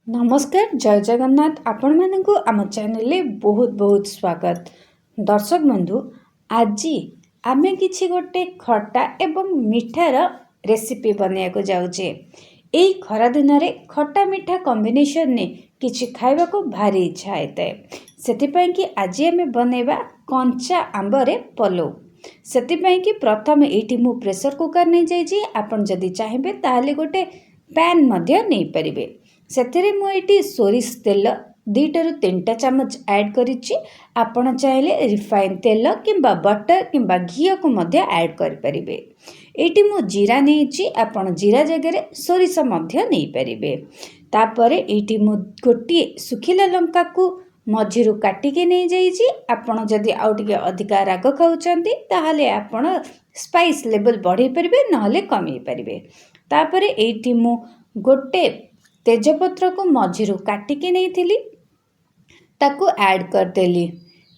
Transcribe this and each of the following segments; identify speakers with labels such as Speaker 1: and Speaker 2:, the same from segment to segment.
Speaker 1: नमस्कार जय जगन्नाथ आपण मानकु आम चैनल बहुत बहुत स्वागत। दर्शक बंधु आज आमे किछि गोटे खट्टा एवं मिठार रेसिपी बनैया को जाउछे। एई खरा दिन रे खट्टा मिठा कॉम्बिनेशन ने किछि खाइबा को भारी इच्छा हेते। सेति पई कि आज आमे बनेबा कंचा आंबरे पलो। सेति पई कि प्रथम एठी मु प्रेशर कुकर नै जाइछि। आपण जदि चाहिबे ताले गोटे पैन मध्य नै परिबे। सेथिरे मु एटी सोरिष तेल 2 ରୁ 3 चामच ऐड करिछि। आपण चाहिले रिफाइन तेल किंबा बटर किंबा घी को मध्य ऐड करि परिबे। एटी मु जीरा नेछि। आपण जीरा जगह रे सोरिष मध्य नै परिबे। तापरे एटी मु गोटी सुखिला लंका को मझिरु काटिके नै जाइछि। आपण जदि आउ टिके अधिका राग खाउचंती ताहाले आपण स्पाइस लेवल बढ़ी परिबे नहले कमी परिबे। तापरे एटी मु गोटे तेजपत्र को मझिरु काटिके नहीं ताकू ऐड कर देली।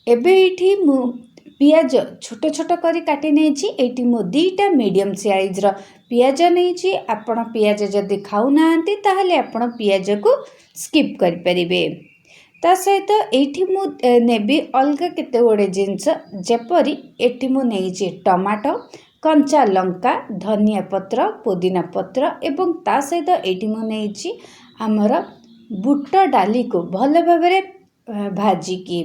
Speaker 1: एबे एठी मु पियाज छोट छोट करी काटी नेछि। एठी मु 2टा मीडियम साइज रो पियाज नेछि। आपण पियाज जदि खाउ नांती ताहले आपण पियाज को स्किप कर परिबे। ता सहित एठी मु नेबी अलगा केते गोडे जिंस जेपरी एठी मु नेछि टमाटो कंचा लंका धनिया पत्र पुदीना पत्र एवं ता सहित एठी मु नेछि आमर बुट डाली को भल भाबरे भाजी की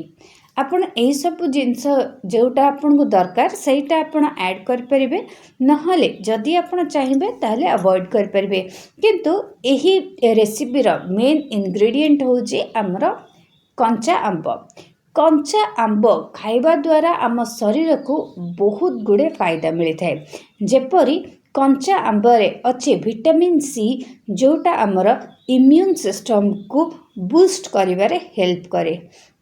Speaker 1: आपण एही सब जिंस जोटा आपन को दरकार सेटा आपण ऐड कर परिबे। नहले जदि आपण चाहिबे ताहले अवॉइड कर परिबे। किंतु एही रेसिपी रो मेन इंग्रेडिएंट होची आमर कंचा आंब। कंचा आंब खाइबा द्वारा आम शरीर को बहुत गुड़े फायदा मिलता है। जेपरी कंचा आंबरे अच्छे विटामिन सी जोटा आमर इम्यून सिस्टम को बूस्ट करिवारे हेल्प करे।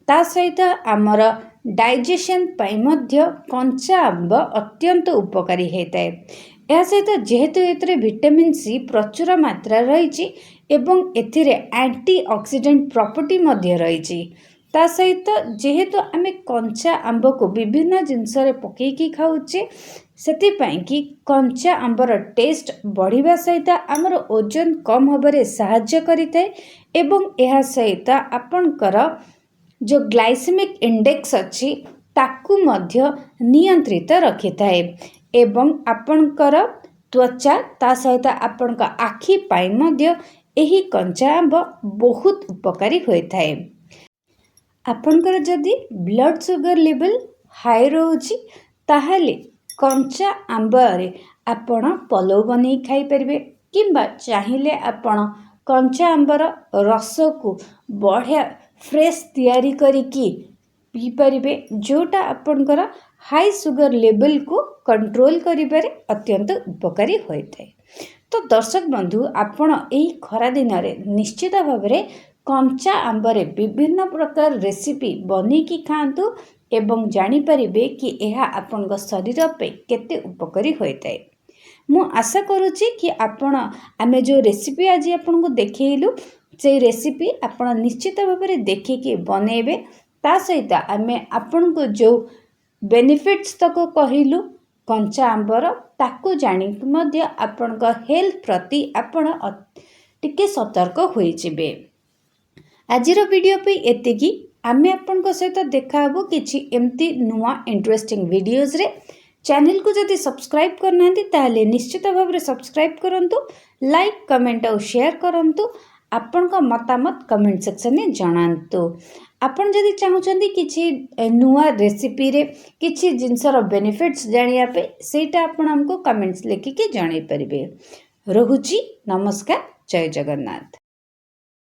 Speaker 1: ता सहित आमर डाइजेशन पई मध्य कंचा आंब अत्यंत उपकारी हेता है। या सहित जेहेतु एतरे विटामिन सी प्रचुर मात्रा रही एवं एथिरे एंटीऑक्सीडेंट प्रॉपर्टी मध्य रही। ता सहित जेहेतु आमे कंचा आंब को विभिन्न जिनस रे पकेकी खाउचे सेति पई कि कंचा आंबर टेस्ट बढ़िबा सहित आमर ओजन कम होबरे सहाय्य करितै एवं एहा सहित आपनकर जो ग्लाइसेमिक इंडेक्स अछि ताकू मध्य नियंत्रित रखिथाए एवं आपनकर त्वचा ता सहित आपनका आखि पई मध्य एही कंचा आंब बहुत उपकारी होइथाए। आपनकर जदि ब्लड शुगर लेवल हाई रोची ताहले कंचा आंबरे आपण पलो बनै खाई परिबे किंबा चाहिले आपण कंचा आंबर रस को बढ़िया फ्रेश तैयारी करिकी पी परिबे जोटा आपनकर हाई शुगर लेवल को कंट्रोल करिबारे अत्यंत उपकारी होइथाय। तो दर्शक बंधु आपण एही खरा दिन रे निश्चित भाबरे कंचा आंबरे विभिन्न प्रकार रेसिपी बनी की खांतु एवं जानी परिबे कि एहा आपन शरीर पे केते उपकारी होइताय। मु आशा करूची कि आपण आमे जो रेसिपी आज आपन को देखैलु से रेसिपी आपण निश्चित भाबरे देखिकी बनेबे। ता सहित आमे आपन को जो बेनिफिट्स तक कहिलु कंचा आंबर ताकू जानी मध्य आपन हेल्थ प्रति आपण टिके सतर्क होई जिबे। आजिर वीडियो पे एतिकी आमे आपन को सहित देखा हबो किछि एम्ति नुवा इंटरेस्टिंग वीडियोस रे। चैनल को जदि सब्सक्राइब करनांती ताहले निश्चित भाबरे सब्सक्राइब करंतु, लाइक कमेंट और शेयर करंतु। आपन का मतामत कमेंट सेक्शन में जणांतु। आपन जदि चाहुचंदी किछि नुवा रेसिपी रे किछि जिंसर बेनिफिट्स जानिया पे सेटा आपन हमको कमेंट्स लेखि के जणाई परिबे। रहुची नमस्कार जय जगन्नाथ।